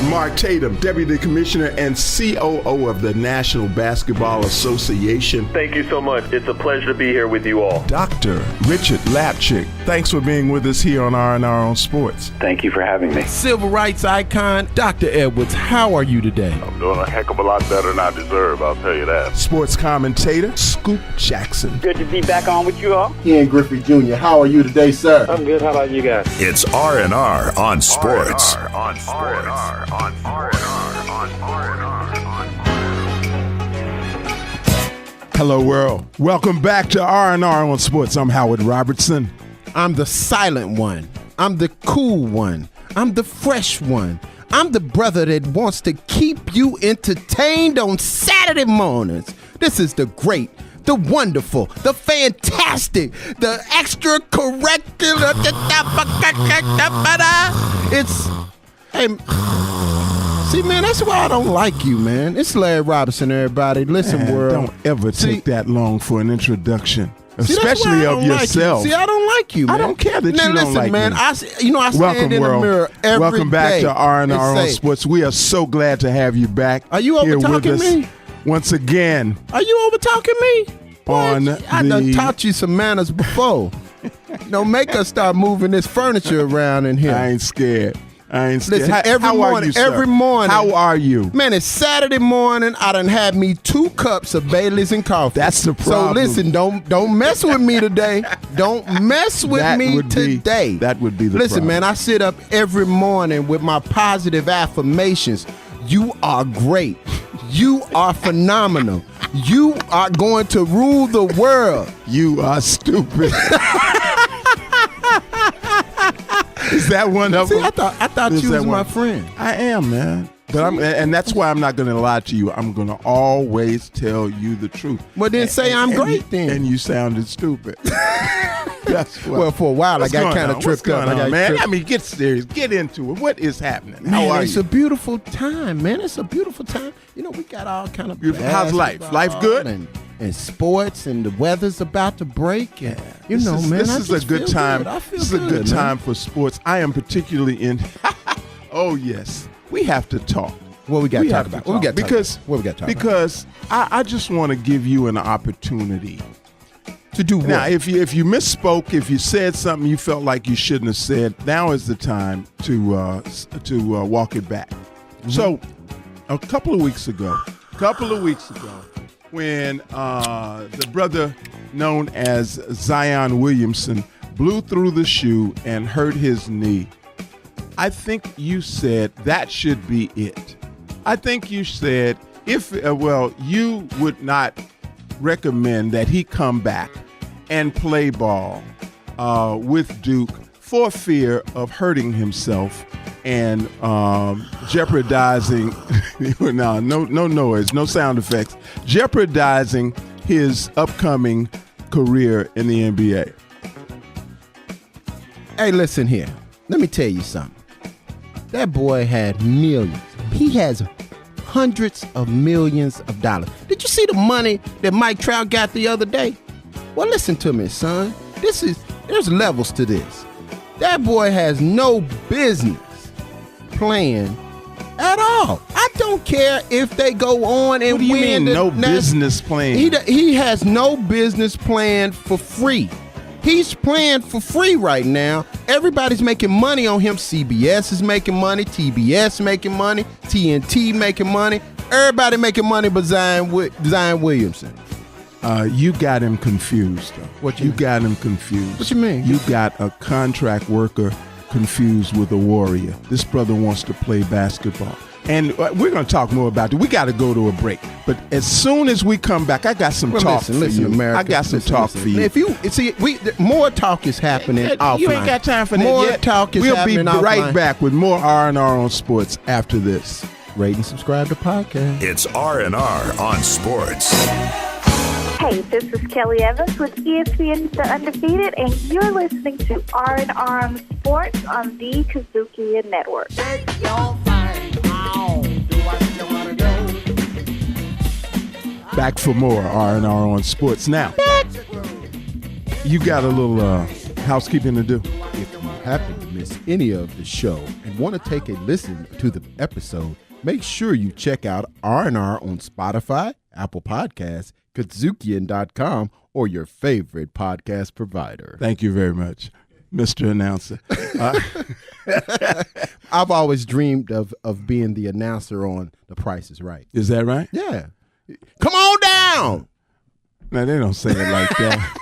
Mark Tatum, Deputy Commissioner and COO of the National Basketball Association. Thank you so much. It's a pleasure to be here with you all. Dr. Richard Lapchick, thanks for being with us here on R&R on Sports. Thank you for having me. Civil rights icon, Dr. Edwards, how are you today? I'm doing a heck of a lot better than I deserve, I'll tell you that. Sports commentator, Scoop Jackson. Good to be back on with you all. Ian Griffey Jr., how are you today, sir? I'm good. How about you guys? It's R&R on Sports. R&R on Sports. Hello, world. Welcome back to R&R on Sports. I'm Howard Robertson. I'm the silent one. I'm the cool one. I'm the fresh one. I'm the brother that wants to keep you entertained on Saturday mornings. This is the great, the wonderful, the fantastic, the extracurricular. Hey, see, man, that's why I don't like you, man. It's Larry Robinson, everybody. Listen, Man, world. don't ever take that long for an introduction, See, especially of yourself. See, I don't like you, man. I don't care that now, you listen, don't like man, me. I stand Welcome, in world. the mirror every Welcome back day to R&R and on say, Sports. We are so glad to have you back. Are you here over with talking us me? once again? Are you over talking me? On I done taught you some manners before. Don't make us start moving this furniture around in here. I ain't scared. Listen, every morning. How are you? Man, it's Saturday morning. I done had me 2 cups of Bailey's and coffee. That's the problem. So listen, don't mess with me today. Don't mess with me today. That would be the Listen, problem. man, I sit up every morning with my positive affirmations. You are great. You are phenomenal. You are going to rule the world. You are stupid. Is that one of them? See, I thought you was my friend. I am, man. But and that's why I'm not going to lie to you. I'm going to always tell you the truth. Well, then say I'm great then. And you sounded stupid. That's what. Well, for a while, I got kind of tripped up. Man, I mean, get serious. Get into it. What is happening? How are you? It's a beautiful time, man. It's a beautiful time. You know, we got all kind of beautiful. How's life? Life good? And sports, and the weather's about to break. And, you know, man, this is a good time. This is a good time for sports. I am particularly in. Oh yes, we have to talk. What we got to talk about? What we got to talk about? What we got to talk about? Because I just want to give you an opportunity to do what? Now, if you misspoke, if you said something you felt like you shouldn't have said, now is the time to walk it back. Mm-hmm. So, a couple of weeks ago, when the brother known as Zion Williamson blew through the shoe and hurt his knee, I think you said that should be it. I think you said you would not recommend that he come back and play ball with Duke for fear of hurting himself and jeopardizing no noise, no sound effects, jeopardizing his upcoming career in the NBA. Hey, listen here. Let me tell you something. That boy had millions. He has hundreds of millions of dollars. Did you see the money that Mike Trout got the other day? Well, listen to me, son. There's levels to this. That boy has no business playing at all. I don't care if they go on and win. What do you mean, no business playing? He has no business playing for free. He's playing for free right now. Everybody's making money on him. CBS is making money. TBS making money. TNT making money. Everybody making money but Zion Williamson. You got him confused, though. You got him confused. What you mean? You got a contract worker confused with a warrior. This brother wants to play basketball. And we're going to talk more about it. We got to go to a break. But as soon as we come back, I got some talk for you. America, I got some talk for you. If you see, more talk is happening offline. You ain't got time for that more yet. Talk is happening We'll be right offline. back with more R&R on Sports after this. Rate and subscribe to the podcast. It's R&R on Sports. Hey, this is Kelley Evans with ESPN The Undefeated, and you're listening to R&R on Sports on the KUDZUKIAN Network. Back for more R&R on Sports. Now, you got a little housekeeping to do. If you happen to miss miss any of the show and want to take a listen to the episode, make sure you check out R&R on Spotify, Apple Podcasts, KUDZUKIAN.com, or your favorite podcast provider. Thank you very much, Mr. Announcer. I've always dreamed of being the announcer on The Price is Right. Is that right? Yeah. Come on down. No, they don't say it like that.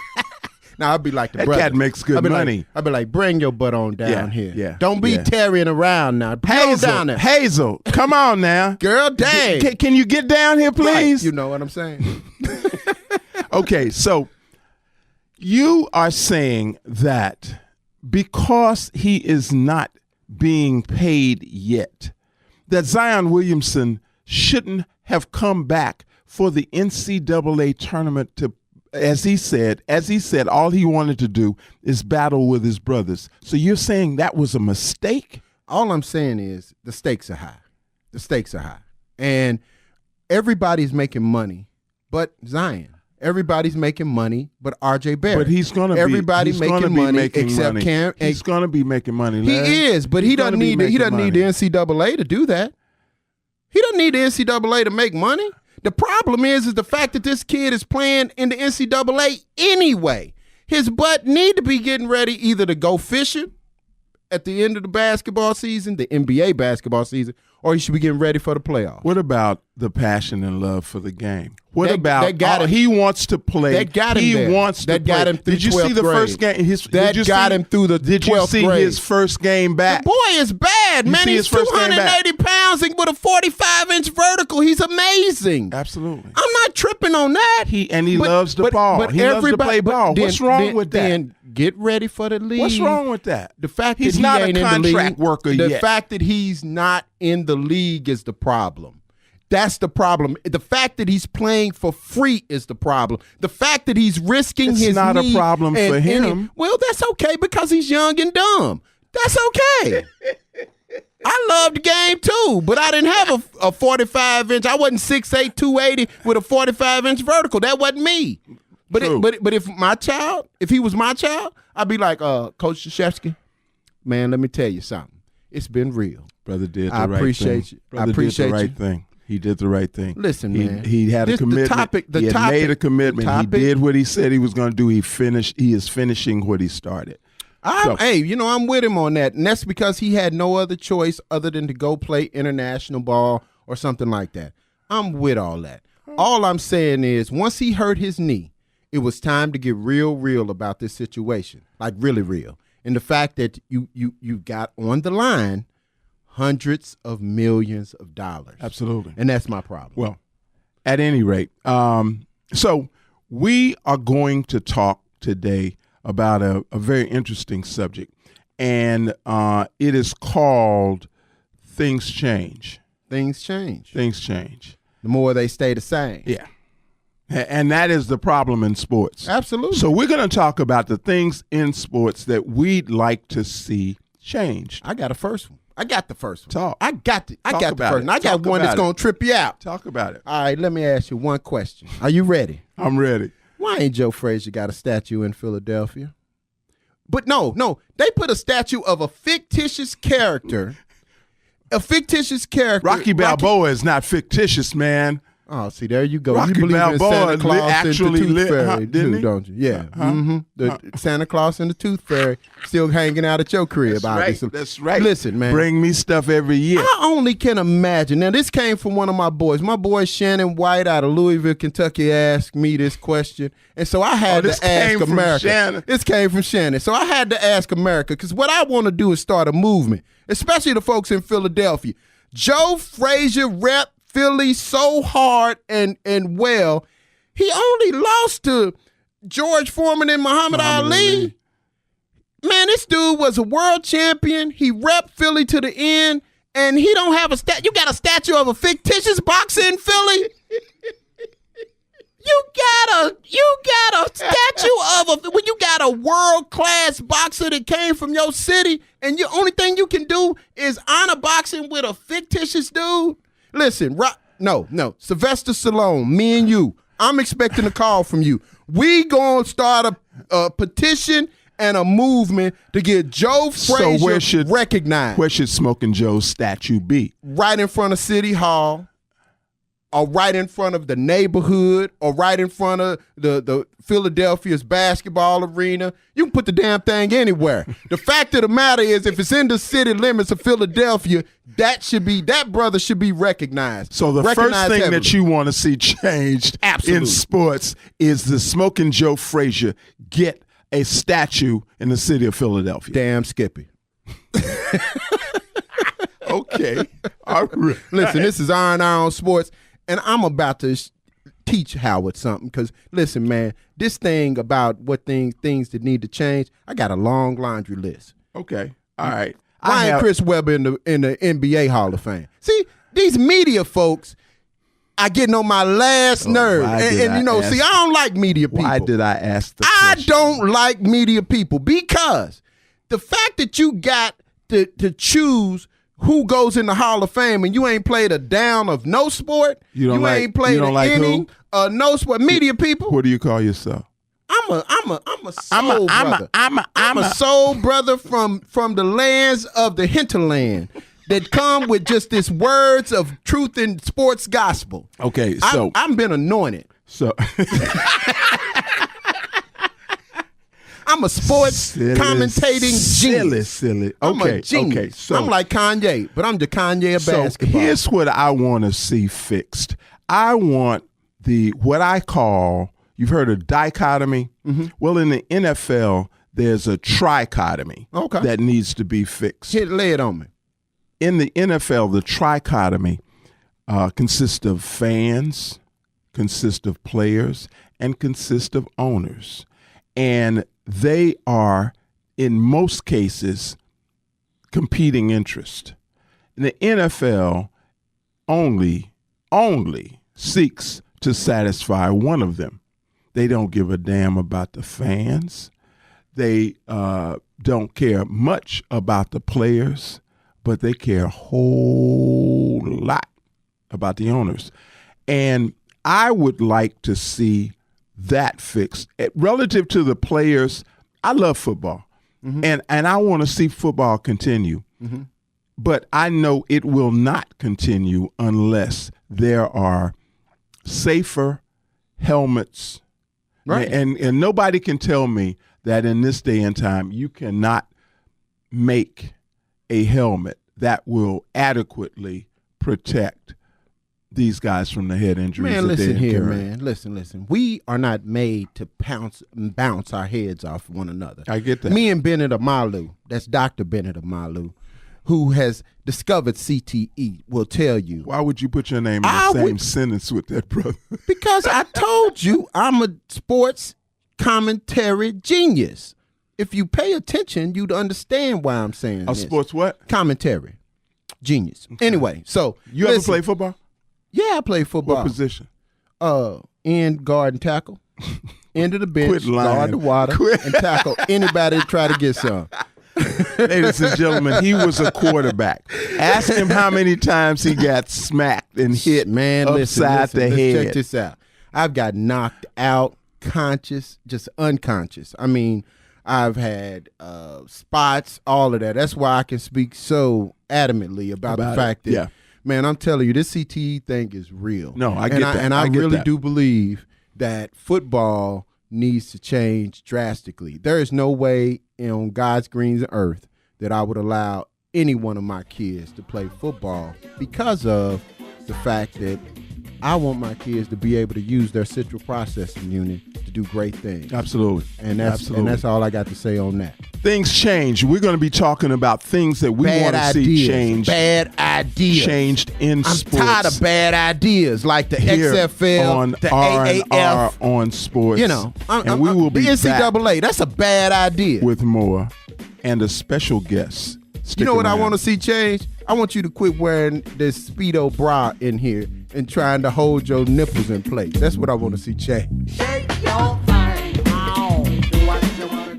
Now, I'd be like the That brother. cat makes good money. I'd be like, bring your butt on down Yeah, here. yeah, Don't be yeah. tarrying around now. Go down there. Hazel, come on now. Girl, dang. Can you get down here, please? Right. You know what I'm saying? Okay, so you are saying that because he is not being paid yet, that Zion Williamson shouldn't have come back for the NCAA tournament to, as he said, all he wanted to do is battle with his brothers. So you're saying that was a mistake? All I'm saying is the stakes are high. The stakes are high. And everybody's making money but Zion. Everybody's making money but R.J. Barrett. But he's going to be Everybody making money except money. Cam. He's going to be making money, Larry. He is, but he doesn't need the NCAA to do that. He doesn't need the NCAA to make money. The problem is the fact that this kid is playing in the NCAA anyway. His butt need to be getting ready either to go fishing at the end of the basketball season, the NBA basketball season, or he should be getting ready for the playoffs. What about the passion and love for the game? What That about got him. he wants to play? That got him he there. wants to That play. got him through Did you see 12th the grade. first game? That got him through the 12th Did you see grade. his first game back? The boy is bad, You man. see He's his first game back? 280 pounds and with a 45-inch vertical. He's amazing. Absolutely. I'm not tripping on that. He loves the ball. He loves to play ball. What's wrong with that? Then get ready for the league. What's wrong with that? The fact He's that he not a ain't contract in the league, worker the yet. fact that he's not in the league is the problem. That's the problem. The fact that he's playing for free is the problem. The fact that he's risking It's his not a knee problem for him. Well, that's okay because he's young and dumb. That's okay. I love the game too, but I didn't have a 45-inch. I wasn't 6'8", 280 with a 45-inch vertical. That wasn't me. But True. but if he was my child, I'd be like, Coach Krzyzewski, man, let me tell you something. It's been real. Brother did the I right appreciate thing. you. I Brother appreciate did the right you. thing. He did the right thing. Listen, man. He had a commitment. He had made a commitment. He did what he said he was going to do. He is finishing what he started. Hey, I'm with him on that, and that's because he had no other choice other than to go play international ball or something like that. I'm with all that. All I'm saying is once he hurt his knee, it was time to get real about this situation, like really real. And the fact that you got on the line hundreds of millions of dollars. Absolutely. And that's my problem. Well, at any rate, so we are going to talk today about a very interesting subject, and it is called Things Change. Things change. Things change. The more they stay the same. Yeah. And that is the problem in sports. Absolutely. So we're going to talk about the things in sports that we'd like to see changed. I got a first one. I got the first one. Talk. I got the Talk first about one. it. I got Talk one that's about it. going to trip you out. Talk about it. All right, let me ask you one question. Are you ready? I'm ready. Why ain't Joe Frazier got a statue in Philadelphia? But no, they put a statue of a fictitious character. Rocky Balboa is not fictitious, man. Oh, see, there you go. Rocky You believe in Balboa Santa Claus actually and the lit, Tooth Fairy, didn't too, he? don't you? Yeah. The Santa Claus and the Tooth Fairy still hanging out at your crib, obviously. That's right. Listen, man. Bring me stuff every year. I only can imagine. Now, this came from one of my boys. My boy Shannon White out of Louisville, Kentucky, asked me this question. And so I had this to ask came from America. Shannon. This came from Shannon. So I had to ask America because what I want to do is start a movement, especially the folks in Philadelphia. Joe Frazier rep Philly so hard and well. He only lost to George Foreman and Muhammad Ali. Man, this dude was a world champion. He repped Philly to the end, and he don't have a statue. You got a statue of a fictitious boxer in Philly? You got a statue when you got a world-class boxer that came from your city, and the only thing you can do is honor boxing with a fictitious dude? Listen, no, Sylvester Stallone, me and you, I'm expecting a call from you. We gonna start a petition, and a movement to get Joe Frazier recognized. Where should Smoking Joe's statue be? Right in front of City Hall, or right in front of the neighborhood, or right in front of the Philadelphia's basketball arena. You can put the damn thing anywhere. The fact of the matter is, if it's in the city limits of Philadelphia, that brother should be recognized. So the first thing that you want to see changed in sports is the Smoking Joe Frazier get a statue in the city of Philadelphia. Damn Skippy. Okay. All right. Listen, this is R&R on Sports, and I'm about to teach Howard something. Because, listen, man, this thing about what things that need to change, I got a long laundry list. Okay. All right. Why ain't Chris Webber in the NBA Hall of Fame? See, these media folks are getting on my last nerve. And I don't like media people. Why did I ask the question? I don't like media people because the fact that you got to choose who goes in the Hall of Fame and you ain't played a down of no sport, ain't played an inning of no sport. Media people. What do you call yourself? I'm a soul brother. I'm a soul brother from the lands of the hinterland that come with just this words of truth and sports gospel. Okay, so I've been anointed. So I'm a sports commentating genius. Silly. I'm a genius. Okay. So I'm like Kanye, but I'm the Kanye of basketball. Here's what I want to see fixed. I want what I call, you've heard of dichotomy? Mm-hmm. Well, in the NFL, there's a trichotomy that needs to be fixed. Lay it on me. In the NFL, the trichotomy consists of fans, consists of players, and consists of owners. And they are, in most cases, competing interest. And the NFL only seeks to satisfy one of them. They don't give a damn about the fans. They don't care much about the players, but they care a whole lot about the owners. And I would like to see that fixed. Relative to the players, I love football. Mm-hmm. And I want to see football continue. Mm-hmm. But I know it will not continue unless there are safer helmets. Right. And nobody can tell me that in this day and time you cannot make a helmet that will adequately protect these guys from the head injuries. Man, listen here, man. Listen. We are not made to bounce our heads off one another. I get that. Me and Bennett Amalu, that's Dr. Bennett Amalu, who has discovered CTE, will tell you. Why would you put your name in the same sentence with that, brother? Because I told you I'm a sports commentary genius. If you pay attention, you'd understand why I'm saying this. Sports what? Commentary. Genius. Okay. Anyway, so you ever play football? Yeah, I play football. What position? End, guard, and tackle. End of the bench, Quit lying. guard the water, and tackle anybody to try to get some. Ladies and gentlemen, he was a quarterback. Ask him how many times he got smacked and hit upside the head. Check this out. I've got knocked out, conscious, just unconscious. I mean, I've had spots, all of that. That's why I can speak so adamantly about the fact that, man, I'm telling you, this CTE thing is real. No, I get that. And I really do believe that football needs to change drastically. There is no way on God's green earth that I would allow any one of my kids to play football because of the fact that I want my kids to be able to use their central processing unit to do great things. Absolutely. And that's all I got to say on that. Things change. We're going to be talking about things that we want to see changed. Bad ideas. Changed in sports. I'm tired of bad ideas like the XFL, on the R&R AAF. on sports. You know, and we will be the NCAA. That's a bad idea. With more and a special guest. You know what I want to see change? I want you to quit wearing this Speedo bra in here and trying to hold your nipples in place. That's what I want to see change.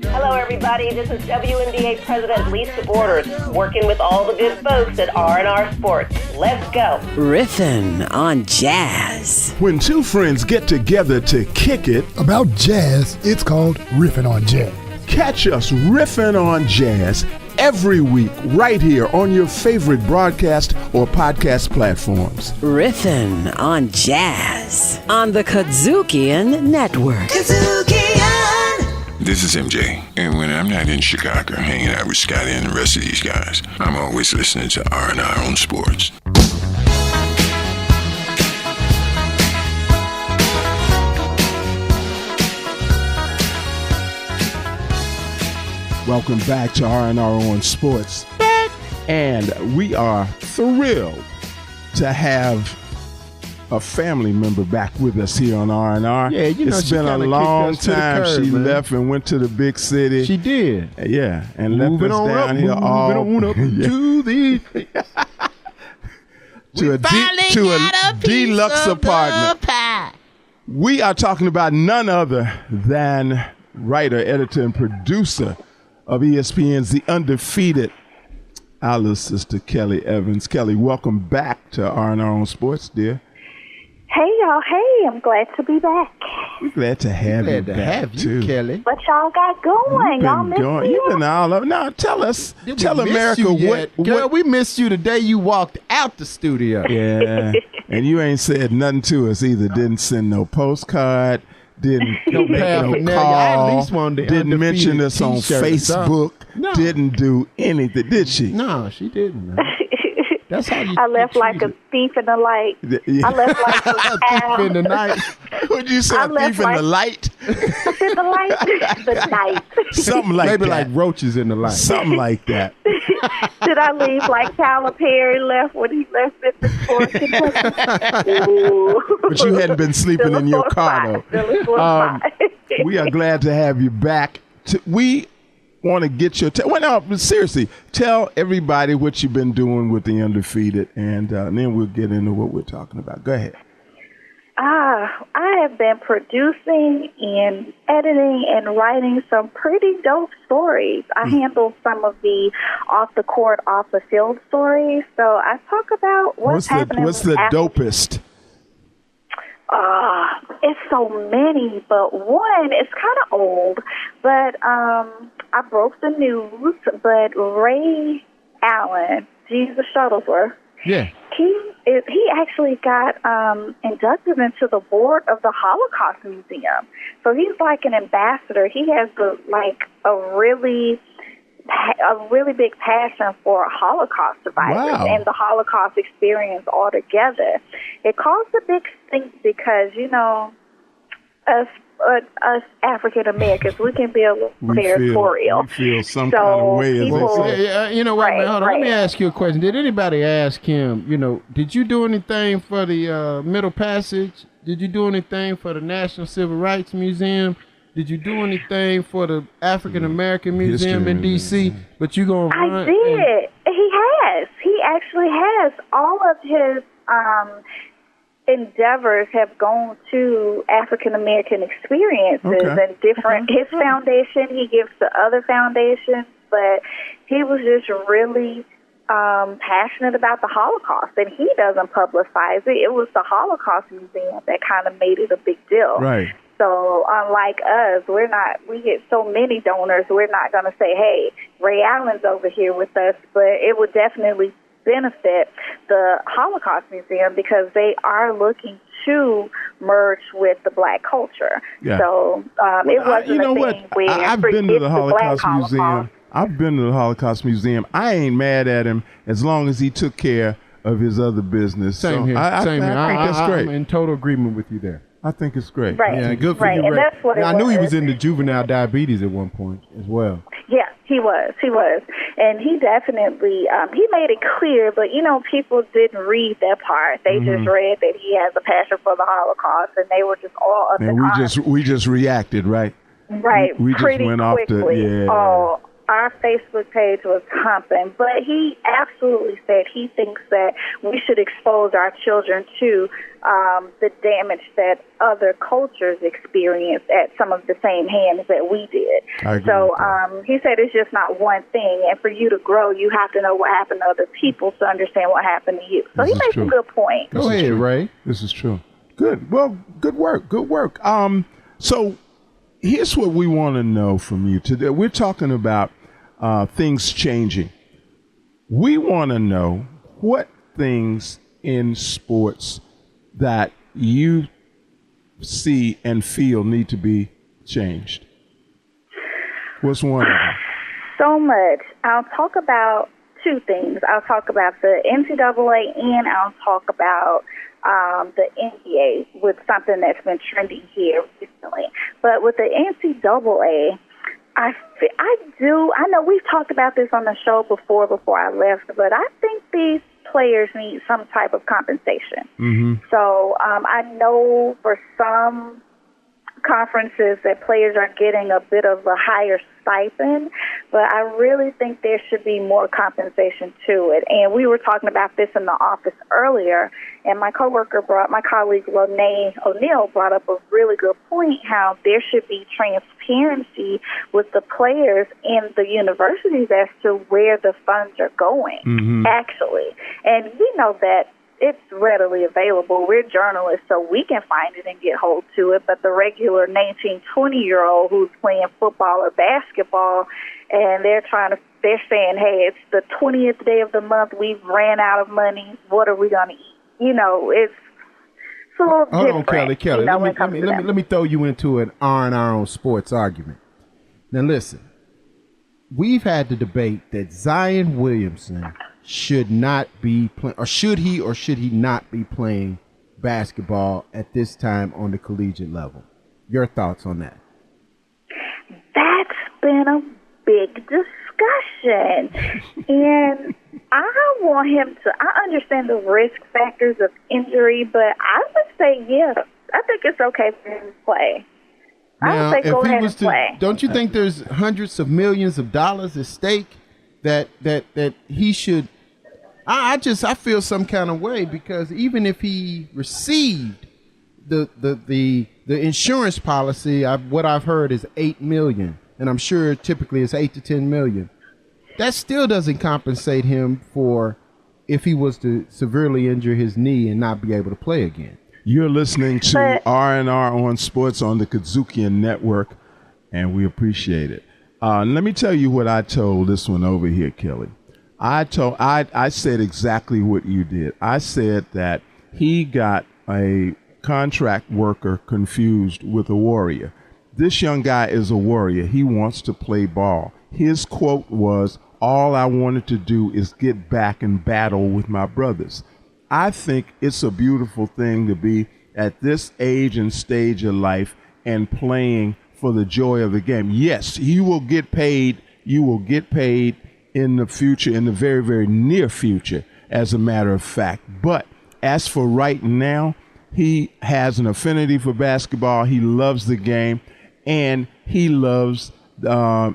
Hello, everybody. This is WNBA President Lisa Borders, working with all the good folks at R&R Sports. Let's go. Riffin' on jazz. When two friends get together to kick it about jazz, it's called Riffin' on Jazz. Catch us riffing on jazz every week right here on your favorite broadcast or podcast platforms. Riffin' on jazz on the KUDZUKIAN Network. KUDZUKIAN! This is MJ, and when I'm not in Chicago hanging out with Scotty and the rest of these guys, I'm always listening to R&R on Sports. Welcome back to R&R on Sports. And we are thrilled to have a family member back with us here on R&R. Yeah, you know, it's been a long time. She left and went to the big city. She did. Yeah, and left us down here all to the to a deluxe apartment. We are talking about none other than writer, editor, and producer of ESPN's The Undefeated, our little sister, Kelley Evans. Kelley, welcome back to R&R on Sports, dear. Hey, y'all. Hey, I'm glad to be back. We're glad to have you back, too. Kelley. What y'all got going? Y'all miss me? You've been all over. Now, tell America what... Girl, we missed you the day you walked out the studio. Yeah, and you ain't said nothing to us either. Didn't send no postcard. Didn't make no call, didn't mention us on Facebook, didn't do anything, did she? No, she didn't. That's how you. I left like a thief in the light. I left like a thief in the night. What'd you say? A thief in the light? In the light, the night. Something like maybe that. Like roaches in the light. Something like that. Did I leave like Tyler Perry left when he left at the sports? But you hadn't been sleeping in your car, though. We are glad to have you back. We want to get your seriously, tell everybody what you've been doing with The Undefeated, and then we'll get into what we're talking about. Go ahead. I have been producing and editing and writing some pretty dope stories. I handle some of the off the court, off the field stories. So I talk about what's happening. What's the dopest? It's so many, but one is kind of old. But I broke the news. But Ray Allen, Jesus Shuttlesworth. Yeah. He actually got inducted into the board of the Holocaust Museum. So he's like an ambassador. He has a really big passion for Holocaust survivors and the Holocaust experience altogether. It caused a big stink because, you know, us African Americans, we can be a little territorial. We feel some kind of way, as they say. You know what, man, hold on. Let me ask you a question. Did anybody ask him, you know, did you do anything for the Middle Passage? Did you do anything for the National Civil Rights Museum? Did you do anything for the African American Museum in D.C.? But you gonna run? I did. He has. He actually has. All of his endeavors have gone to African American experiences and different. His foundation he gives to other foundations, but he was just really passionate about the Holocaust, and he doesn't publicize it. It was the Holocaust Museum that kind of made it a big deal. Right. So unlike us, we get so many donors, we're not going to say, hey, Ray Allen's over here with us, but it would definitely benefit the Holocaust Museum because they are looking to merge with the black culture. Yeah. So it wasn't a thing where I've been to the Holocaust Museum. I've been to the Holocaust Museum. I ain't mad at him as long as he took care of his other business. Same here. I think that's great. I'm in total agreement with you there. I think it's great. Right. Yeah, good for you, Ray. And that's what I knew he was into juvenile diabetes at one point as well. Yeah, he was. And he definitely, he made it clear, but, you know, people didn't read that part. They just read that he has a passion for the Holocaust, and they were just all up in arms. We just reacted, right? Right, we pretty just went quickly. Off our Facebook page was humping, but he absolutely said he thinks that we should expose our children to the damage that other cultures experienced at some of the same hands that we did. So he said it's just not one thing, and for you to grow, you have to know what happened to other people to understand what happened to you. So he makes a good point. Go ahead, Ray. This is true. Good. Well, good work. So here's what we want to know from you today. We're talking about things changing. We want to know what things in sports that you see and feel need to be changed. What's one of them? So much. I'll talk about two things. I'll talk about the NCAA and I'll talk about the NBA with something that's been trending here recently. But with the NCAA, I know we've talked about this on the show before I left, but I think these players need some type of compensation. Mm-hmm. So I know for some conferences that players are getting a bit of a higher stipend, but I really think there should be more compensation to it. And we were talking about this in the office earlier, and my colleague Lene O'Neill brought up a really good point, how there should be transparency with the players and the universities as to where the funds are going, actually. And we know that it's readily available. We're journalists, so we can find it and get hold to it. But the regular 19, 20-year-old who's playing football or basketball, and they're saying, hey, it's the 20th day of the month. We've ran out of money. What are we going to eat? It's a little different. Hold on, Kelley. Let me throw you into an R&R on sports argument. Now, listen. We've had the debate that Zion Williamson should not be playing, or should he not be playing basketball at this time on the collegiate level. Your thoughts on that? That's been a big discussion. And I want him to, I understand the risk factors of injury, but I would say, yes, I think it's okay for him to play. Now, I would say go ahead and play. Don't you think there's hundreds of millions of dollars at stake that he should? I feel some kind of way, because even if he received the insurance policy, what I've heard is $8 million, and I'm sure typically it's $8 to $10 million. That still doesn't compensate him for if he was to severely injure his knee and not be able to play again. You're listening to R&R on Sports on the KUDZUKIAN Network, and we appreciate it. Let me tell you what I told this one over here, Kelley. I said exactly what you did. I said that he got a contract worker confused with a warrior. This young guy is a warrior. He wants to play ball. His quote was, "All I wanted to do is get back and battle with my brothers." I think it's a beautiful thing to be at this age and stage of life and playing for the joy of the game. Yes, you will get paid. You will get paid in the future, in the very, very near future, as a matter of fact. But as for right now, he has an affinity for basketball. He loves the game, and he loves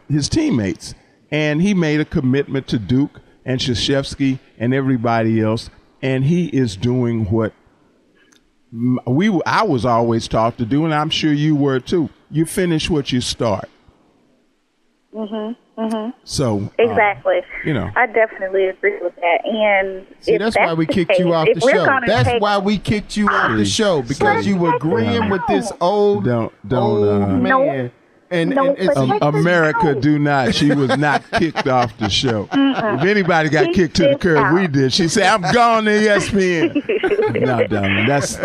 his teammates. And he made a commitment to Duke and Krzyzewski and everybody else. And he is doing what I was always taught to do, and I'm sure you were too. You finish what you start. So exactly. I definitely agree with that. And see, that's why we kicked you off the show. That's why we kicked you off the show, because you were agreeing with this old man. And America do not. She was not kicked off the show. If anybody got kicked to the curb, we did. She said, "I'm gone to ESPN." No, darling, that's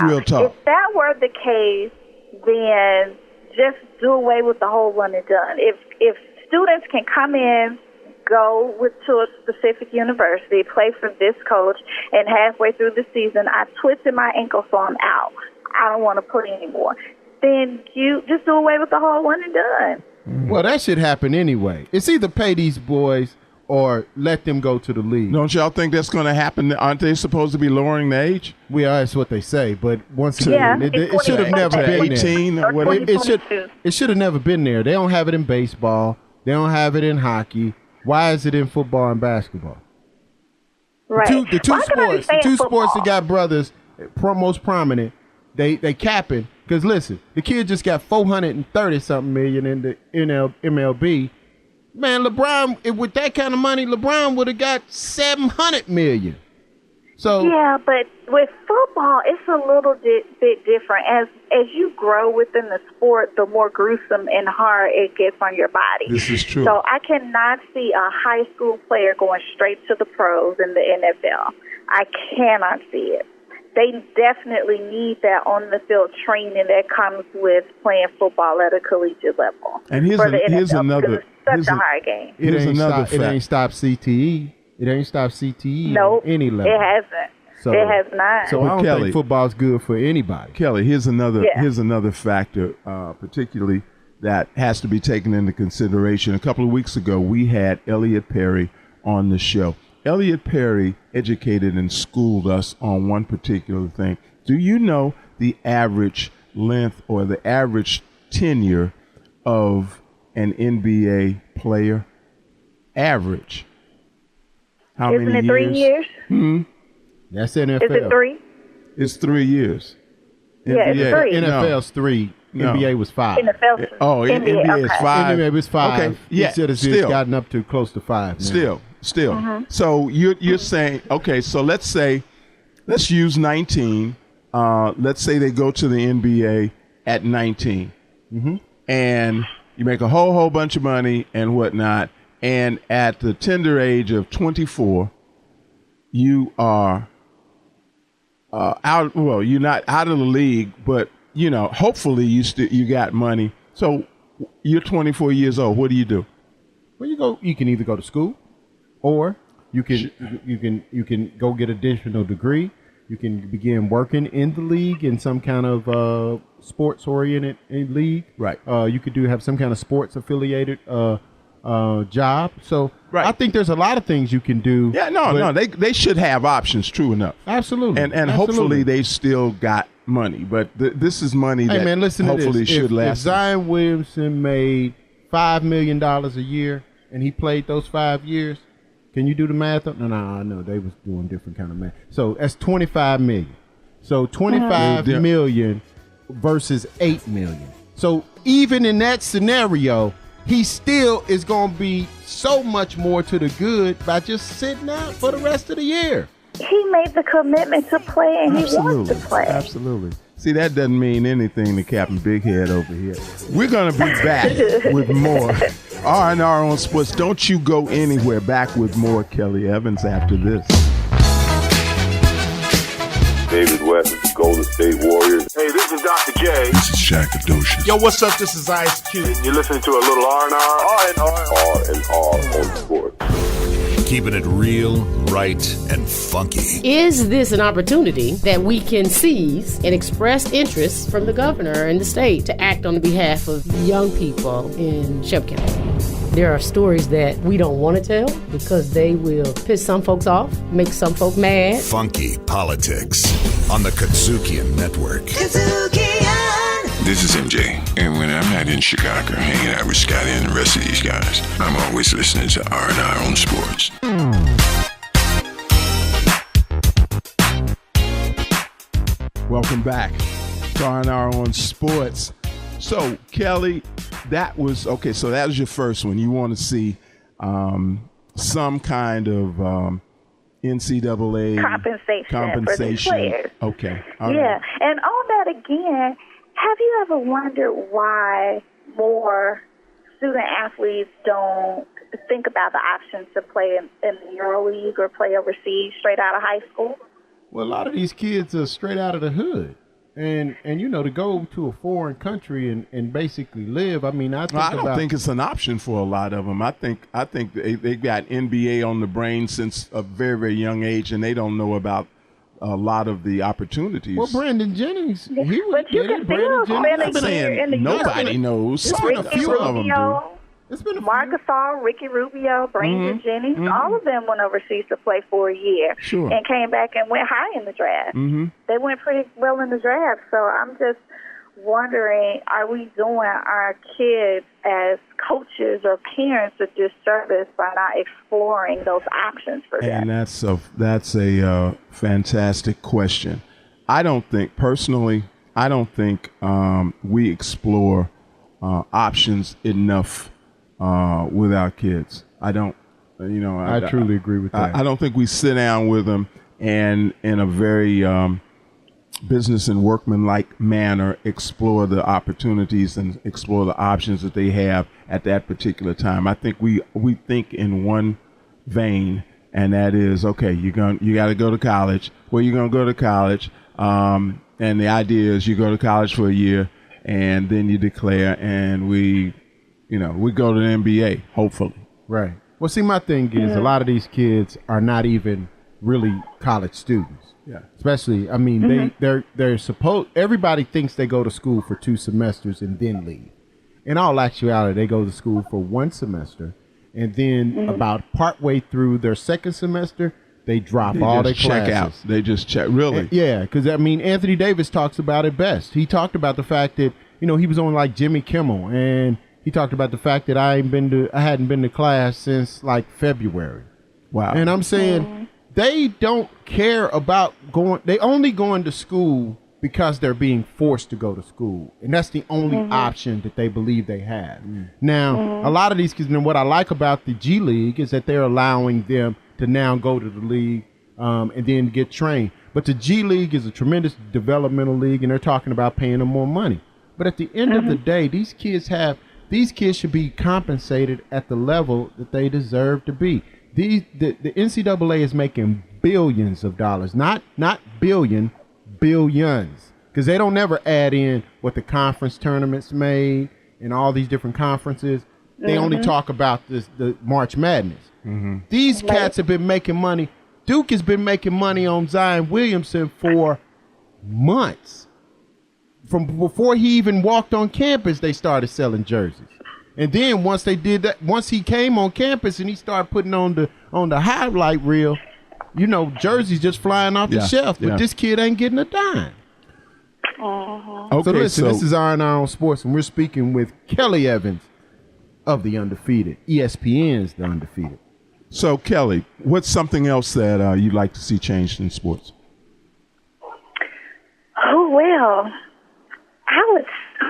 real talk. If that were the case, then just do away with the whole one and done. If students can come in, go to a specific university, play for this coach, and halfway through the season, I twisted my ankle, so I'm out. I don't want to play anymore. Then you just do away with the whole one and done. Well, that should happen anyway. It's either pay these boys or let them go to the league. Don't y'all think that's going to happen? Aren't they supposed to be lowering the age? Well, that's what they say. But once again, it should have never been 18 there. or whatever. It should have never been there. They don't have it in baseball. They don't have it in hockey. Why is it in football and basketball? Right. The two sports that got brothers most prominent, they capping. Because listen, the kid just got $430-something million in the MLB. Man, LeBron, with that kind of money, LeBron would have got $700 million. So yeah, but with football, it's a little bit different. As you grow within the sport, the more gruesome and hard it gets on your body. This is true. So I cannot see a high school player going straight to the pros in the NFL. I cannot see it. They definitely need that on-the-field training that comes with playing football at a collegiate level. And here's another such a high game. It ain't stopped CTE. It ain't stopped CTE Nope, on any level. it hasn't. It has not. So I don't think football's good for anybody. Kelly, here's another factor, particularly that has to be taken into consideration. A couple of weeks ago, we had Elliot Perry on the show. Elliot Perry educated and schooled us on one particular thing. Do you know the average length or the average tenure of an NBA player? Average. How Isn't many it 3 years? That's NFL. Is it 3? It's 3 years. Yeah, it's 3. NFL's 3. No. NBA was 5. NBA is 5. NBA was 5. Okay, yeah, It's gotten up to close to 5 now. Still. Mm-hmm. So you're saying, okay, so let's use 19. Let's say they go to the NBA at 19. Mm-hmm. And you make a whole bunch of money and whatnot. And at the tender age of 24, you are out. Well, you're not out of the league, but hopefully you got money. So you're 24 years old. What do you do? Well, you can either go to school, or you can go get an additional degree. You can begin working in the league in some kind of sports-oriented league. Right. You could have some kind of sports-affiliated job. So right. I think there's a lot of things you can do. Yeah, they should have options. True enough. Absolutely. And hopefully they still got money, but this is money that hopefully should last. If Zion Williamson made $5 million a year and he played those 5 years, can you do the math? No, I know they was doing different kind of math. So that's $25 million. So $25 million versus $8 million. So even in that scenario, he still is going to be so much more to the good by just sitting out for the rest of the year. He made the commitment to play, and he wants to play. Absolutely. See, that doesn't mean anything to Captain Big Head over here. We're going to be back with more R&R on Sports. Don't you go anywhere. Back with more Kelley Evans after this. David West of the Golden State Warriors. Hey, this is Dr. J. This is Shaq Adocious. Yo, what's up? This is Ice Cube. You're listening to a little R&R on Sports. Keeping it real, right, and funky. Is this an opportunity that we can seize and express interest from the governor and the state to act on behalf of young people in Shelby County? There are stories that we don't want to tell because they will piss some folks off, make some folk mad. Funky Politics on the KUDZUKIAN Network. KUDZUKIAN! This is MJ, and when I'm not in Chicago hanging out with Scotty and the rest of these guys, I'm always listening to R&R on Sports. Welcome back to R&R on Sports. So, Kelly, that was your first one. You want to see some kind of NCAA compensation for these players. Okay. All right. And on that again, have you ever wondered why more student athletes don't think about the options to play in the EuroLeague or play overseas straight out of high school? Well, a lot of these kids are straight out of the hood. And to go to a foreign country and basically live, I don't think it's an option for a lot of them. I think they got NBA on the brain since a very, very young age, and they don't know about a lot of the opportunities. Well, Brandon Jennings, he was but you can still spend a year in the nobody knows. A few of them do. Marc Gasol, Ricky Rubio, Brandon Jennings, all of them went overseas to play for a year and came back and went high in the draft. Mm-hmm. They went pretty well in the draft. So I'm just wondering, are we doing our kids as coaches or parents a disservice by not exploring those options for them? And that's a fantastic question. I don't think we explore options enough with our kids. I don't, I truly agree with that. I don't think we sit down with them and in a very business and workmanlike manner explore the opportunities and explore the options that they have at that particular time. I think we think in one vein, and that is, okay, you got to go to college. Where you going to go to college? And the idea is you go to college for a year and then you declare, and we go to the NBA, hopefully. Right. Well, see, my thing is a lot of these kids are not even really college students. Yeah. Especially, I mean, they're supposed, everybody thinks they go to school for 2 semesters and then leave. In all actuality, they go to school for 1 semester, and then about partway through their second semester, they drop all their classes. Check out. They just check. Really? Yeah, because, I mean, Anthony Davis talks about it best. He talked about the fact that, he was on like Jimmy Kimmel, and he talked about the fact that I hadn't been to class since like February. Wow. And I'm saying they don't care about going. They only going to school because they're being forced to go to school, and that's the only option that they believe they have. Now, a lot of these kids, and what I like about the G League is that they're allowing them to now go to the league and then get trained. But the G League is a tremendous developmental league, and they're talking about paying them more money. But at the end of the day, these kids should be compensated at the level that they deserve to be. The NCAA is making billions of dollars, not billion, billions, because they don't never add in what the conference tournaments made and all these different conferences. They only talk about the March Madness. These cats have been making money. Duke has been making money on Zion Williamson for months. From before he even walked on campus, they started selling jerseys. And then once they did that, once he came on campus and he started putting on the highlight reel, jerseys just flying off the shelf. But this kid ain't getting a dime. Okay, so listen, this is R&R on Sports, and we're speaking with Kelley Evans of the Undefeated. ESPN's The Undefeated. So, Kelley, what's something else that you'd like to see changed in sports? Oh, well, I would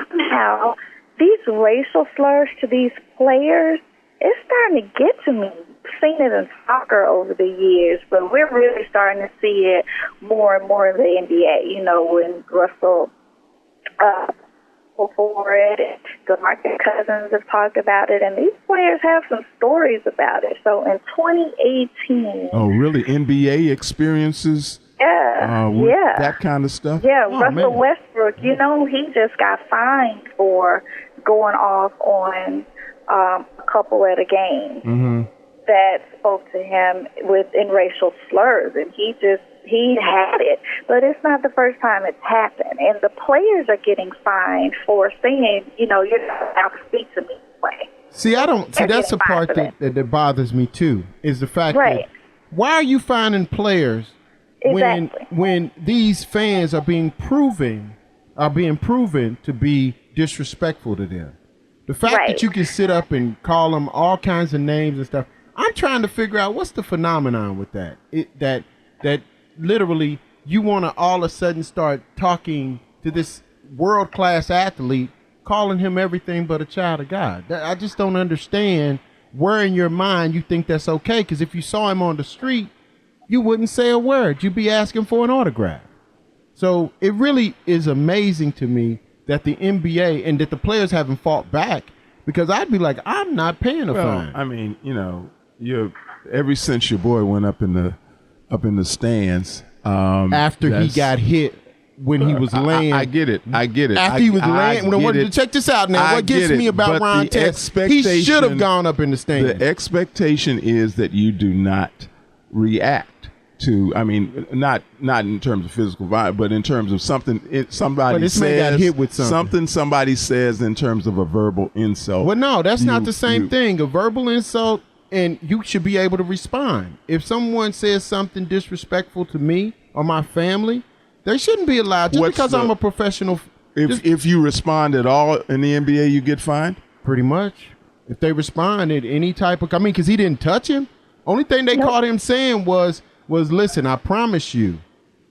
somehow, these racial slurs to these players, it's starting to get to me. I've seen it in soccer over the years, but we're really starting to see it more and more in the NBA. When Russell for it, and DeMarcus Cousins have talked about it, and these players have some stories about it. So in 2018... Oh, really? NBA experiences? Yeah. That kind of stuff? Yeah, Russell Westbrook, he just got fined for going off on a couple at a game that spoke to him in racial slurs, and he had it. But it's not the first time it's happened, and the players are getting fined for saying, you're not allowed to speak to me this way. That's the part that bothers me too, is the fact that why are you finding players when these fans are being proven to be disrespectful to them? The fact that you can sit up and call them all kinds of names and stuff, I'm trying to figure out what's the phenomenon with that. That literally you want to all of a sudden start talking to this world-class athlete, calling him everything but a child of God. I just don't understand where in your mind you think that's okay, because if you saw him on the street, you wouldn't say a word. You'd be asking for an autograph. So it really is amazing to me that the NBA and that the players haven't fought back, because I'd be like, I'm not paying a fine. I mean, ever since your boy went up in the stands after he got hit when he was laying. I get it. After he was laying. Check this out now. What gets me about Ron Test, he should have gone up in the stands. The expectation is that you do not react to, not in terms of physical violence, but in terms of something somebody says. Man got hit with something somebody says in terms of a verbal insult. Well, no, that's not the same thing. A verbal insult, and you should be able to respond. If someone says something disrespectful to me or my family, they shouldn't be allowed. Just because I'm a professional. If you respond at all in the NBA, you get fined? Pretty much. If they respond at any type of, because he didn't touch him. Only thing they caught him saying was, listen, I promise you,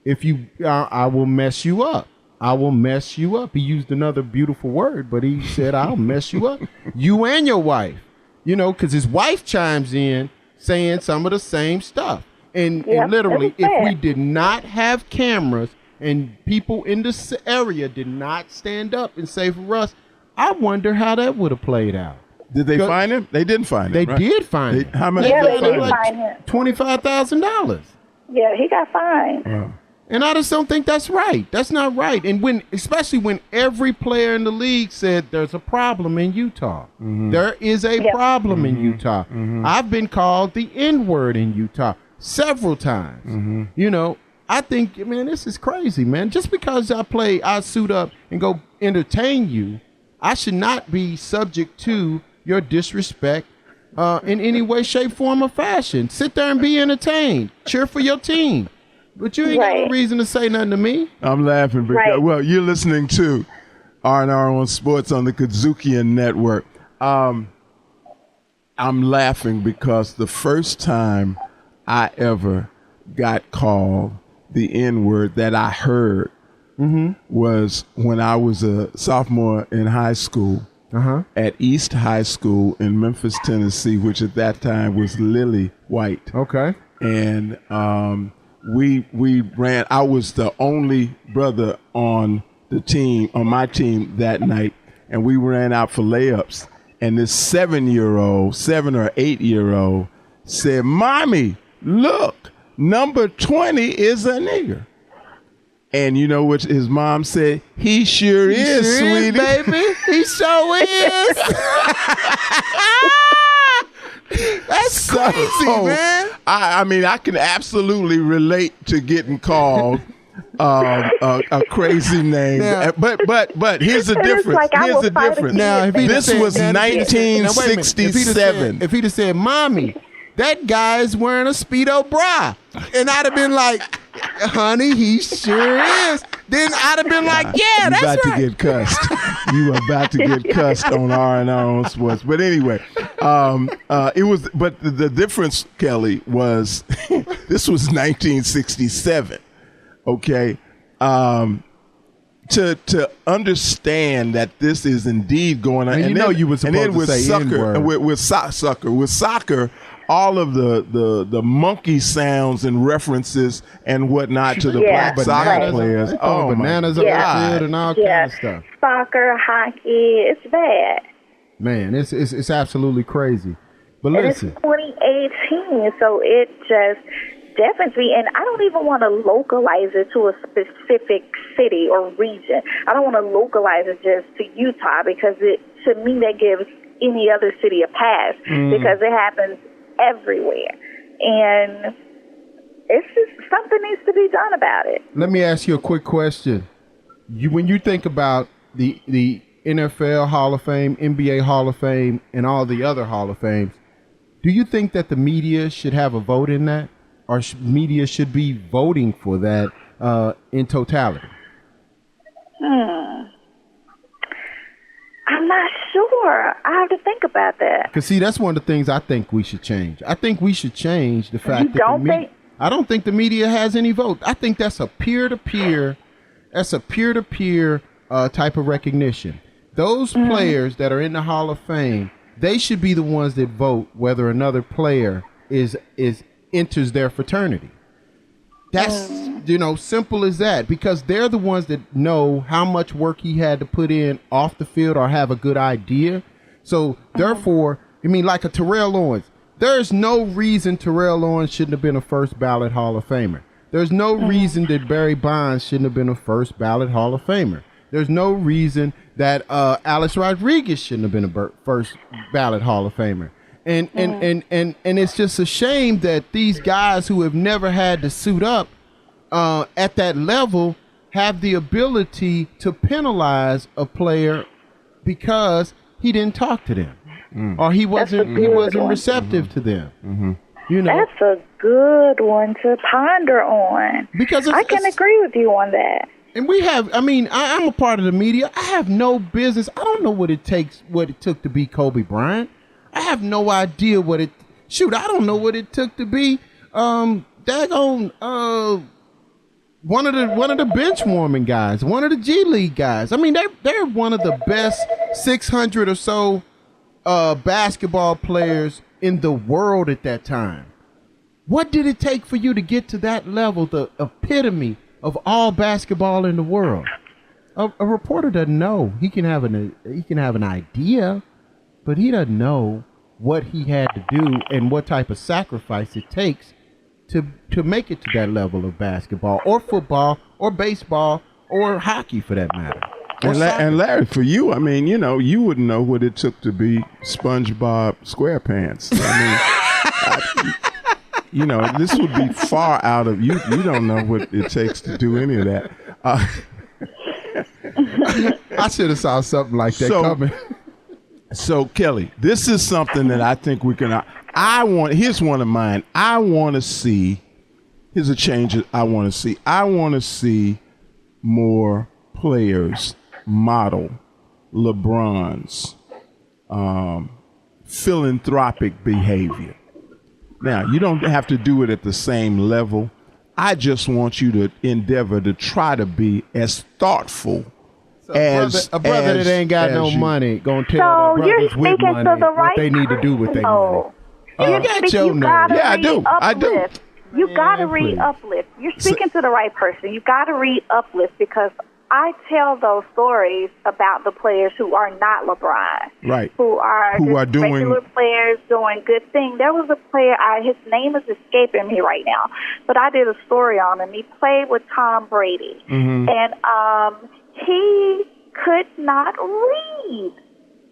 if you, I will mess you up. I will mess you up. He used another beautiful word, but he said, I'll mess you up. You and your wife. Because his wife chimes in saying some of the same stuff. And literally, if we did not have cameras and people in this area did not stand up and say for us, I wonder how that would have played out. Did they find him? They didn't find him. They right? did find him. How much? Yeah, did they did find him. $25,000. Yeah, he got fined. And I just don't think that's right. That's not right. And especially when every player in the league said there's a problem in Utah. Mm-hmm. There is a problem in Utah. Mm-hmm. I've been called the N-word in Utah several times. Mm-hmm. You know, I think, man, this is crazy, man. Just because I suit up and go entertain you, I should not be subject to your disrespect in any way, shape, form, or fashion. Sit there and be entertained. Cheer for your team. But you ain't got no reason to say nothing to me. I'm laughing because, well, you're listening to R&R on Sports on the KUDZUKIAN Network. I'm laughing because the first time I ever got called the N-word that I heard was when I was a sophomore in high school at East High School in Memphis, Tennessee, which at that time was Lily White. Okay. And we ran. I was the only brother on my team that night, and we ran out for layups. And this 7 or 8 year old said, "Mommy, look, number 20 is a nigger." And you know what his mom said? He sure is, sweetie. Baby. He sure is. That's crazy, man. I mean, I can absolutely relate to getting called a crazy name. Now, but here's the difference. Here's the difference. Now, this was 1967. If he'd have said, "Mommy, that guy is wearing a Speedo bra," and I'd have been like, "Honey, he sure is," then I'd have been like, "Yeah, that's right." You about to get cussed. You about to get cussed on R&R on Sports. But anyway, it was. But the difference, Kelly, was this was 1967. Okay, to understand that this is indeed going on, and you know you were supposed to say N-word. With soccer, all of the monkey sounds and references and whatnot to the black soccer players. Oh, bananas on the field and all kind of stuff. Soccer, hockey, it's bad. Man, it's absolutely crazy. But listen, it's 2018, so it just definitely, and I don't even want to localize it to a specific city or region. I don't want to localize it just to Utah because to me that gives any other city a pass because it happens everywhere. And it's just something needs to be done about it. Let me ask you a quick question. When you think about the NFL Hall of Fame, NBA Hall of Fame, and all the other Hall of Fames, do you think that the media should have a vote in that? Or media should be voting for that in totality? I'm not sure. I have to think about that. Because, see, that's one of the things I think we should change. I think we should change the fact that I don't think the media has any vote. I think that's a peer-to-peer type of recognition. Those players that are in the Hall of Fame, they should be the ones that vote whether another player enters their fraternity. That's, simple as that, because they're the ones that know how much work he had to put in off the field or have a good idea. So therefore, like a Terrell Owens, there's no reason Terrell Owens shouldn't have been a first ballot Hall of Famer. There's no reason that Barry Bonds shouldn't have been a first ballot Hall of Famer. There's no reason that Alex Rodriguez shouldn't have been a first ballot Hall of Famer. And it's just a shame that these guys who have never had to suit up at that level have the ability to penalize a player because he didn't talk to them or he wasn't receptive to them. That's a good one to ponder on. Because I can agree with you on that. And we have, I'm a part of the media. I have no business. I don't know what it took to be Kobe Bryant. I have no idea I don't know what it took to be one of the bench warming guys, one of the G League guys. They're one of the best 600 or so basketball players in the world at that time. What did it take for you to get to that level, the epitome of all basketball in the world? A reporter doesn't know. He can have an idea, but he doesn't know what he had to do and what type of sacrifice it takes to make it to that level of basketball or football or baseball or hockey for that matter. And Larry, for you, I mean, you know, you wouldn't know what it took to be SpongeBob SquarePants. I mean, you know, this would be far out of you. You don't know what it takes to do any of that. I should have saw something like that coming. So, Kelley, this is something that I think we can. Here's one of mine. I want to see. Here's a change that I want to see. I want to see more players model LeBron's philanthropic behavior. Now, you don't have to do it at the same level. I just want you to endeavor to try to be as thoughtful as a brother that ain't got no money gonna tell their brothers with money what they need to do with their money. I do. You gotta read Uplift. You're speaking to the right person. You gotta read Uplift because I tell those stories about the players who are not LeBron, right? Who are doing regular players doing good things. There was a player, his name is escaping me right now, but I did a story on him. He played with Tom Brady, and he could not read.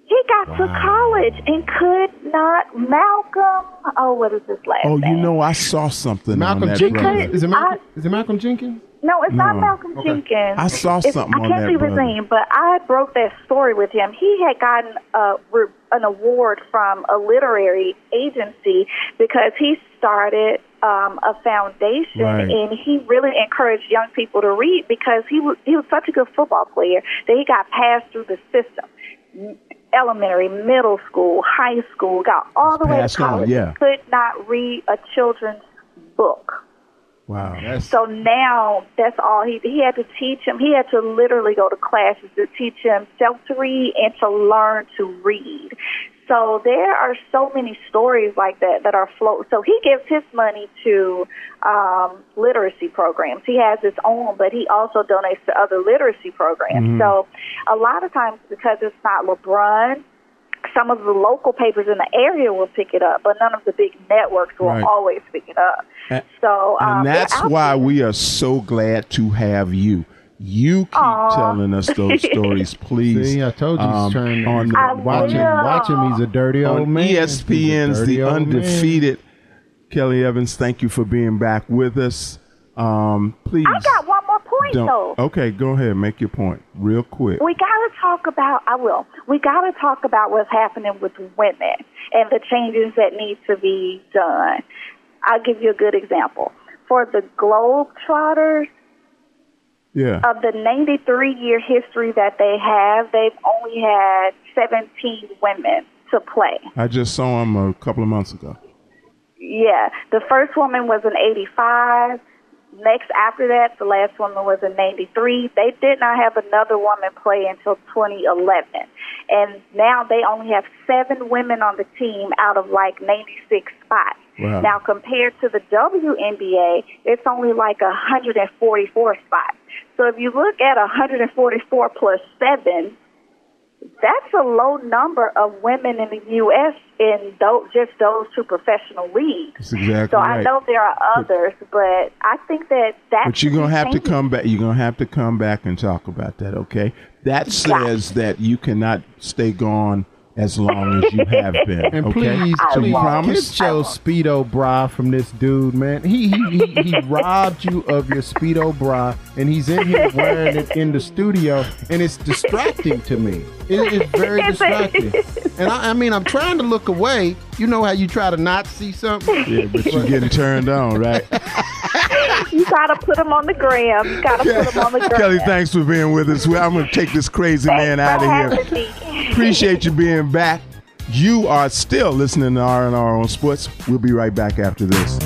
He got to college and could not. Malcolm. Oh, what is his last name? Oh, you know, I saw something. Malcolm Jenkins. Is it Malcolm Jenkins? No, it's not Malcolm Jenkins. I saw something on that. I can't see his name, but I broke that story with him. He had gotten an award from a literary agency because he started a foundation, and he really encouraged young people to read because he was such a good football player that he got passed through the system. Elementary, middle school, high school, got all the way to college. He could not read a children's book. Wow. So now that's all he had to teach him. He had to literally go to classes to teach himself to read and to learn to read. So there are so many stories like that are floating. So he gives his money to literacy programs. He has his own, but he also donates to other literacy programs. So a lot of times because it's not LeBron, some of the local papers in the area will pick it up, but none of the big networks will always pick it up. And that's why we are so glad to have you. You keep telling us those stories, please. See, I told you he's trying to watch him. He's a dirty old man. ESPN's The Undefeated. Kelley Evans, thank you for being back with us. Please. I got one more point, though. Okay, go ahead. Make your point real quick. We got to talk about what's happening with women and the changes that need to be done. I'll give you a good example. For the Globetrotters, of the 93-year history that they have, they've only had 17 women to play. I just saw them a couple of months ago. Yeah. The first woman was in 85. Next after that, the last woman was in 93. They did not have another woman play until 2011. And now they only have 7 women on the team out of like 96 spots. Wow. Now, compared to the WNBA, it's only like 144 spots. So if you look at 144 plus 7, that's a low number of women in the U.S. in just those 2 professional leagues. That's exactly so right. I know there are others, but I think that's But you're going to have to come back. You're going to have to come back and talk about that, okay? That says that you cannot stay gone as long as you have been. And okay? please get your Speedo bra from this dude, man. He robbed you of your Speedo bra, and he's in here wearing it in the studio, and it's distracting to me. It's very distracting. And I mean, I'm trying to look away. You know how you try to not see something? Yeah, but you're getting turned on, right? You got to put him on the gram. Kelley, thanks for being with us. I'm going to take this crazy man out of here. Appreciate you being back. You are still listening to R&R on Sports. We'll be right back after this.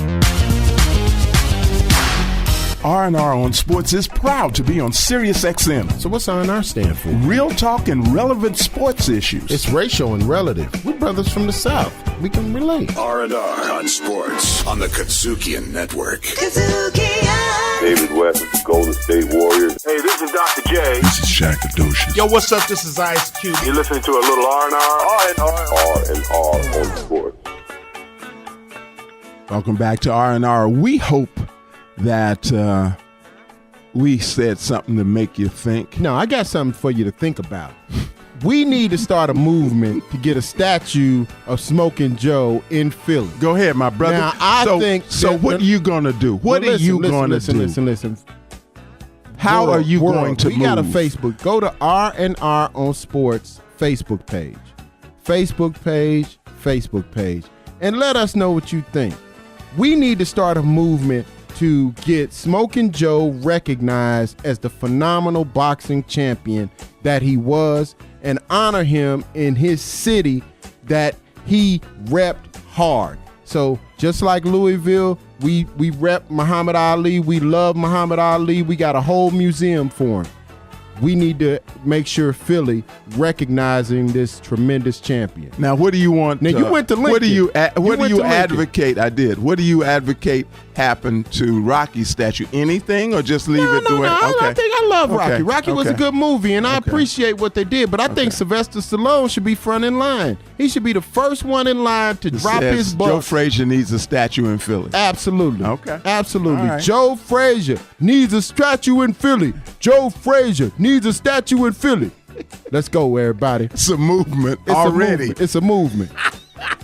R&R on Sports is proud to be on Sirius XM. So what's R&R stand for? Real talk and relevant sports issues. It's racial and relative. We're brothers from the South. We can relate. R&R on Sports on the KUDZUKIAN Network. KUDZUKIAN. David West of the Golden State Warriors. Hey, this is Dr. J. This is Shaq Adocious. Yo, what's up? This is Ice Cube. You're listening to a little R&R. R&R on Sports. Welcome back to R&R. We hope that we said something to make you think. No, I got something for you to think about. We need to start a movement to get a statue of Smoking Joe in Philly. Go ahead, my brother. Now, I think... So what are you going to do? What are you going to do? Listen. How are you going to move? We got a Facebook. Go to R&R on Sports Facebook page. Facebook page. And let us know what you think. We need to start a movement to get Smoking Joe recognized as the phenomenal boxing champion that he was and honor him in his city that he repped hard. So just like Louisville, we rep Muhammad Ali. We love Muhammad Ali. We got a whole museum for him. We need to make sure Philly recognizing this tremendous champion. Now, what do you want? Now, you went to Lincoln. What do you advocate? I did. What do you advocate happen to Rocky's statue? Anything, or just leave it the way? I think I love Rocky. Rocky was a good movie, and I appreciate what they did. But I think Sylvester Stallone should be front in line. He should be the first one in line to drop his butt. Joe Frazier needs a statue in Philly. Absolutely. Okay. Absolutely. Right. Joe Frazier needs a statue in Philly. Joe Frazier needs a statue in Philly. Let's go, everybody. It's a movement already. It's a movement.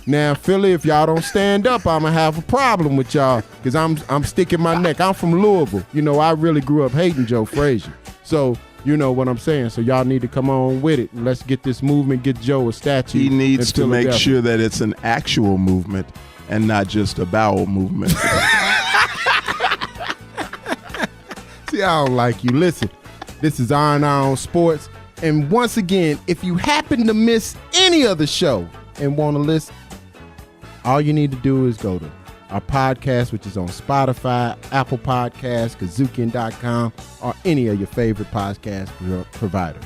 Now, Philly, if y'all don't stand up, I'm going to have a problem with y'all because I'm sticking my neck. I'm from Louisville. You know, I really grew up hating Joe Frazier. So, you know what I'm saying. So y'all need to come on with it. Let's get this movement, get Joe a statue. He needs to make sure that it's an actual movement and not just a bowel movement. See, I don't like you. Listen, this is R&R on Sports. And once again, if you happen to miss any of the show and want to listen, all you need to do is go to our podcast, which is on Spotify, Apple Podcasts, KUDZUKIAN.com, or any of your favorite podcast providers.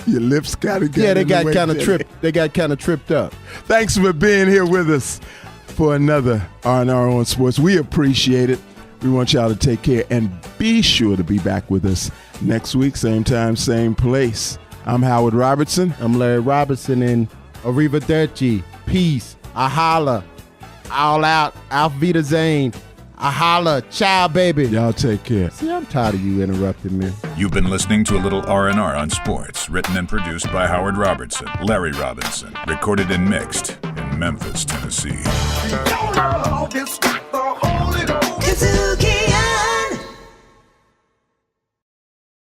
Your lips kind of they got kind of tripped. They got kind of tripped up. Thanks for being here with us for another R&R on Sports. We appreciate it. We want y'all to take care and be sure to be back with us next week, same time, same place. I'm Howard Robertson. I'm Larry Robertson, and arrivederci, peace, ahala, all out, auf Wiedersehen, ahala, ciao, baby. Y'all take care. See, I'm tired of you interrupting me. You've been listening to a little R&R on Sports, written and produced by Howard Robertson, Larry Robinson, recorded and mixed in Memphis, Tennessee. KUDZUKIAN.